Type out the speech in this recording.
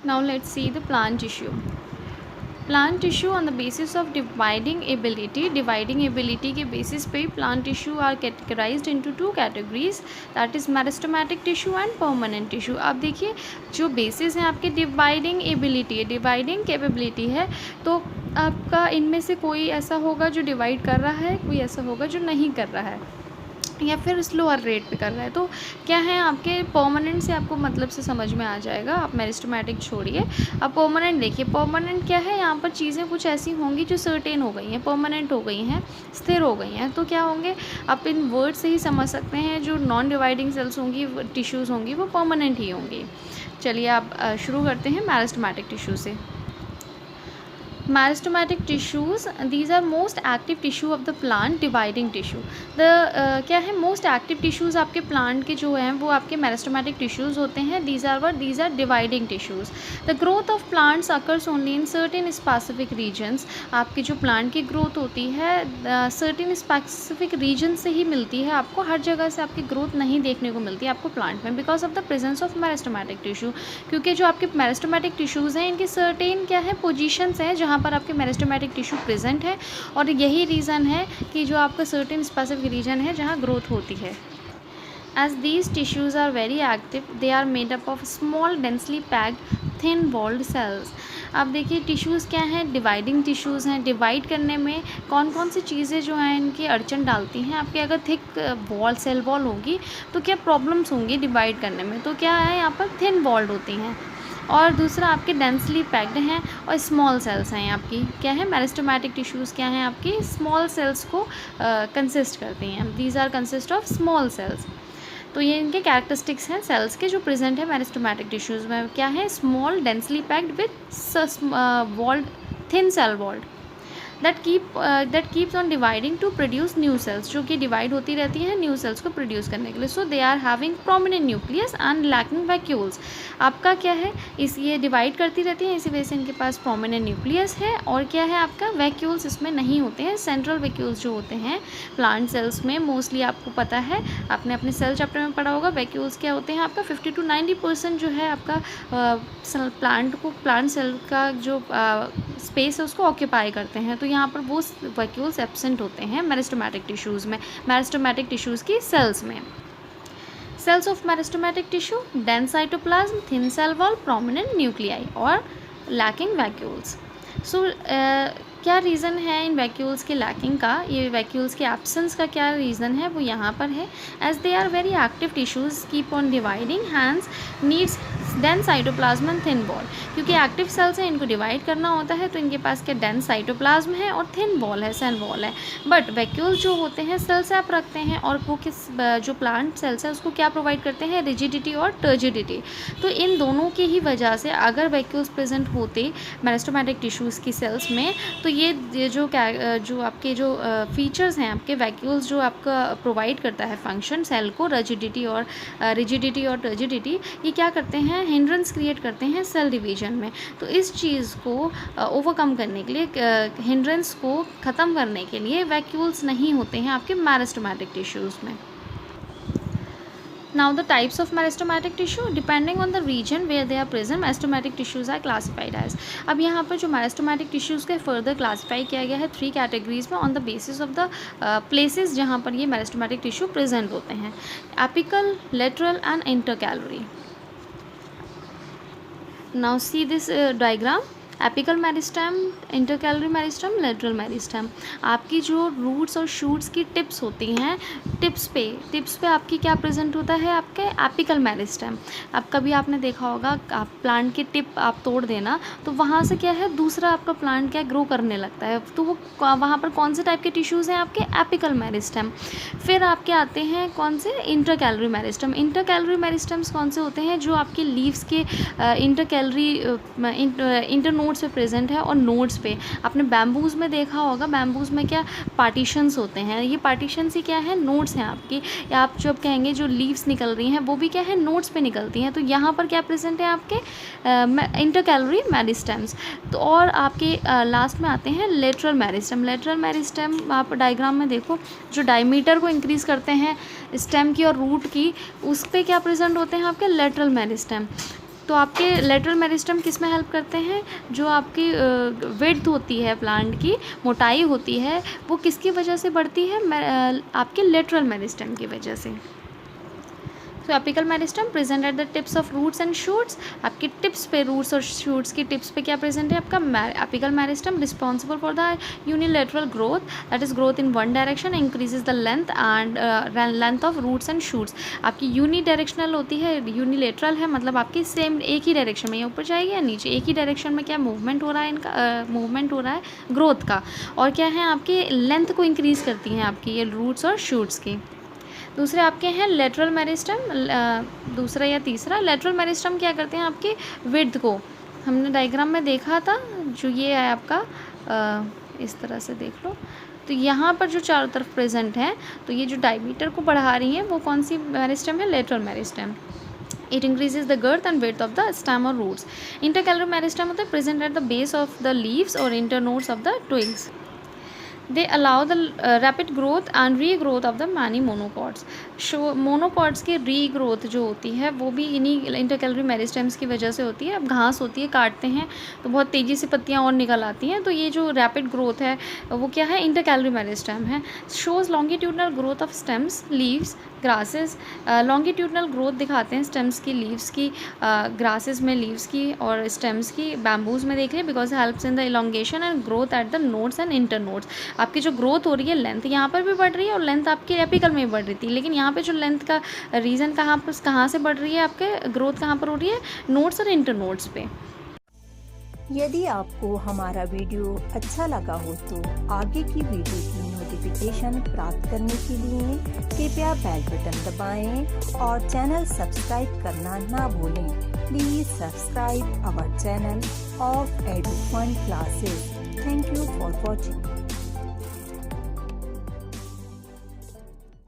Now let's see the plant tissue. Plant tissue on the basis of dividing ability के basis पे plant tissue are categorized into two categories, that is meristematic tissue and permanent tissue. अब देखिए जो basis है आपके dividing ability है, dividing capability है, तो आपका इनमें से कोई ऐसा होगा जो डिवाइड कर रहा है, कोई ऐसा होगा जो नहीं कर रहा है या फिर स्लोअर रेट पे कर रहा है. तो क्या है आपके परमानेंट से आपको मतलब से समझ में आ जाएगा. आप मेरिस्टेमेटिक छोड़िए, अब परमानेंट देखिए. परमानेंट क्या है, यहाँ पर चीज़ें कुछ ऐसी होंगी जो सर्टेन हो गई हैं, परमानेंट हो गई हैं, स्थिर हो गई हैं. तो क्या होंगे, आप इन वर्ड से ही समझ सकते हैं जो नॉन डिवाइडिंग सेल्स होंगी, टिश्यूज़ होंगी, वो परमानेंट ही होंगी. चलिए आप शुरू करते हैं मेरिस्टेमेटिक टिश्यू से. Meristematic tissues, these are most active tissue of the plant, dividing tissue. The क्या है, most active tissues आपके plant के जो हैं वो आपके meristematic tissues होते हैं. These are dividing tissues. The growth of plants occurs only in certain specific regions. आपकी जो plant की growth होती है certain specific region से ही मिलती है. आपको हर जगह से आपकी growth नहीं देखने को मिलती है आपको plant में, because of the presence of meristematic tissue. क्योंकि जो आपके meristematic tissues हैं इनकी certain क्या है positions हैं जहाँ पर आपके मेरिस्टेमेटिक टिश्यू प्रेजेंट है, और यही रीज़न है कि जो आपका सर्टेन स्पेसिफिक रीजन है जहाँ ग्रोथ होती है. As these tissues are very active, they are made up of small densely packed thin walled cells. अब देखिए टिश्यूज़ क्या हैं, डिवाइडिंग टिश्यूज़ हैं. डिवाइड करने में कौन कौन सी चीज़ें जो हैं इनकी अड़चन डालती हैं. आपके अगर थिक वॉल सेल वॉल होगी तो क्या प्रॉब्लम्स होंगी डिवाइड करने में. तो क्या है, यहाँ पर थिन वॉल्ड होती हैं. और दूसरा आपके डेंसली पैक्ड हैं और स्मॉल सेल्स हैं. आपकी क्या है, मेरिस्टेमेटिक टिश्यूज़ क्या हैं आपकी स्मॉल सेल्स को कंसिस्ट करती हैं. These are consist of small cells. तो ये इनके कैरेक्टरिस्टिक्स हैं सेल्स के जो प्रेजेंट है मेरिस्टेमेटिक टिश्यूज़ में. क्या है, small densely packed with walled thin cell walled that keeps on dividing to produce new cells, जो कि डिवाइड होती रहती हैं न्यू सेल्स को प्रोड्यूस करने के लिए. So they are having prominent nucleus and lacking vacuoles. आपका क्या है, इस ये डिवाइड करती रहती हैं, इसी वजह से इनके पास प्रोमिनेंट न्यूक्लियस है. और क्या है, आपका वैक्यूल्स इसमें नहीं होते हैं. सेंट्रल वैक्यूल्स जो होते हैं प्लांट सेल्स में मोस्टली आपको पता है, आपने अपने सेल चैप्टर में पढ़ा होगा. वैक्यूल्स क्या होते हैं आपका 50 to 90% जो है आपका प्लांट सेल का जो स्पेस है उसको ऑक्यूपाई करते हैं. तो यहाँ पर वो वैक्यूल्स एब्सेंट होते हैं मेरिस्टेमेटिक टिश्यूज़ में, मेरिस्टेमेटिक टिश्यूज़ की सेल्स में. Cells of meristematic tissue, dense cytoplasm, thin cell wall, prominent nuclei और लैकिंग वैक्यूल्स. सो क्या रीज़न है इन वैक्यूल्स के लैकिंग का, ये वैक्यूल्स के एब्सेंस का क्या रीज़न है, वो यहाँ पर है. As they are very active tissues keep on dividing, hence needs dense cytoplasm and thin wall. क्योंकि एक्टिव सेल्स हैं, इनको डिवाइड करना होता है, तो इनके पास क्या डेंस साइटोप्लाज्म है और थिन वॉल है, सेल वॉल है. बट वैक्यूल्स जो होते हैं सेल सैप रखते हैं, और वो किस जो प्लांट सेल्स है उसको क्या प्रोवाइड करते हैं, रिजिडिटी और टर्जिडिटी. तो इन दोनों की ही वजह से अगर वैक्यूल्स प्रेजेंट होते मेरिस्टेमेटिक टिश्यूज़ की सेल्स में, तो ये जो आपके जो फीचर्स हैं आपके वैक्यूल्स जो आपका प्रोवाइड करता है फंक्शन सेल को, रिजिडिटी और टर्जिडिटी, ये क्या करते हैं, हिंड्रेंस क्रिएट करते हैं सेल डिवीजन में. तो इस चीज़ को ओवरकम करने के लिए, हिंड्रेंस को ख़त्म करने के लिए वैक्यूल्स नहीं होते हैं आपके मेरिस्टेमेटिक टिश्यूज़ में. Now the types of meristematic tissue, depending on the region where they are present, meristematic tissues are classified as. अब यहाँ पर जो meristematic tissues के further classify किया गया है 3 categories में on the basis of the places जहाँ पर ये meristematic tissue present होते हैं. Apical, lateral and intercalary. Now see this diagram. Apical meristem, intercalary meristem, lateral meristem. आपकी जो रूट्स और शूट्स की टिप्स होती हैं, टिप्स पे आपकी क्या प्रेजेंट होता है, आपके एपिकल मेरिस्टेम. अब कभी आपने देखा होगा आप प्लांट की टिप आप तोड़ देना, तो वहाँ से क्या है दूसरा आपका प्लांट क्या ग्रो करने लगता है. तो वो वहाँ पर कौन से टाइप के टिश्यूज़ हैं आपके, एपिकल मेरिस्टेम. फिर आपके आते हैं कौन से, इंटरकैलरी मेरिस्टेम. इंटरकैलरी मेरिस्टेम्स कौन से होते हैं, जो आपके लीव्स के इंटरनोड्स पे प्रेजेंट है और नोड्स पे. आपने बैम्बूज़ में देखा होगा, बैम्बूज़ में क्या पार्टीशंस होते हैं, ये पार्टीशंस ही क्या है, नोड्स हैं आपकी. या आप जब कहेंगे जो लीव्स निकल रही हैं वो भी क्या है, नोड्स पे निकलती हैं. तो यहाँ पर क्या प्रेजेंट है आपके इंटरकैलरी मेरिस्टेम्स. तो और आपके लास्ट में आते हैं लेटरल मेरिस्टेम. लेटरल मेरिस्टेम आप डायग्राम में देखो, जो डायमीटर को इंक्रीज़ करते हैं स्टेम की और रूट की, उस पर क्या प्रेजेंट होते हैं आपके लेटरल मेरिस्टेम. तो आपके लेटरल मेरिस्टम किस में हेल्प करते हैं? जो आपकी विड्थ होती है प्लांट की, मोटाई होती है, वो किसकी वजह से बढ़ती है? आपके लेटरल मेरिस्टम की वजह से। तो apical meristem present at the tips of roots and shoots. आपकी टिप्स पे, रूट्स और शूट्स की टिप्स पे क्या प्रेजेंट है? आपका apical meristem responsible for the unilateral growth, that is growth in one direction, increases the length and length of roots and shoots. आपकी unidirectional होती है, यूनिलेटरल है, मतलब आपकी सेम एक ही डायरेक्शन में, या ऊपर जाएगी या नीचे, एक ही डायरेक्शन में क्या मूवमेंट हो रहा है इनका, मूवमेंट हो रहा है ग्रोथ का। और क्या है, आपकी लेंथ को इंक्रीज़ करती हैं आपकी ये रूट्स और शूट्स की। दूसरे आपके हैं लेटरल मेरिस्टम, दूसरा या तीसरा। लेटरल मेरिस्टम क्या करते हैं? आपकी विड्थ को, हमने डायग्राम में देखा था, जो ये है आपका इस तरह से देख लो, तो यहाँ पर जो चारों तरफ प्रेजेंट है, तो ये जो डायमीटर को बढ़ा रही है वो कौन सी मेरिस्टम है? Lateral meristem. It increases the girth and width of the stem or roots. Intercalary meristem होता है present at the base of the leaves or internodes of the twigs. They allow the rapid growth and regrowth of the many monocots. Monocots की regrowth जो होती है वो भी इन्हीं intercalary meristems की वजह से होती है। अब घास होती है, काटते हैं तो बहुत तेज़ी से पत्तियाँ और निकल आती हैं, तो ये जो रैपिड ग्रोथ है वो क्या है? इंटरकैलरी मेरिस्टम है। Shows longitudinal growth of stems, leaves, grasses. Longitudinal growth दिखाते हैं स्टेम्स की, लीव्स की, ग्रासेस में लीव्स की और स्टेम्स की, बैम्बूज में देख लें, because helps in the elongation and growth at the nodes and inter nodes. आपकी जो ग्रोथ हो रही है, लेंथ यहाँ पर भी बढ़ रही है और लेंथ आपकी एपिकल में भी बढ़ रही थी, लेकिन यहाँ पे जो लेंथ का रीज़न कहाँ से बढ़ रही है, आपके ग्रोथ कहाँ पर हो रही है? नोड्स और इंटर नोड्स पे। यदि आपको हमारा वीडियो अच्छा लगा हो तो आगे की वीडियो की नोटिफिकेशन प्राप्त करने के लिए कृपया बेल बटन दबाएं और चैनल सब्सक्राइब करना ना भूलें। Please subscribe our channel of Edufun classes. Thank you for watching.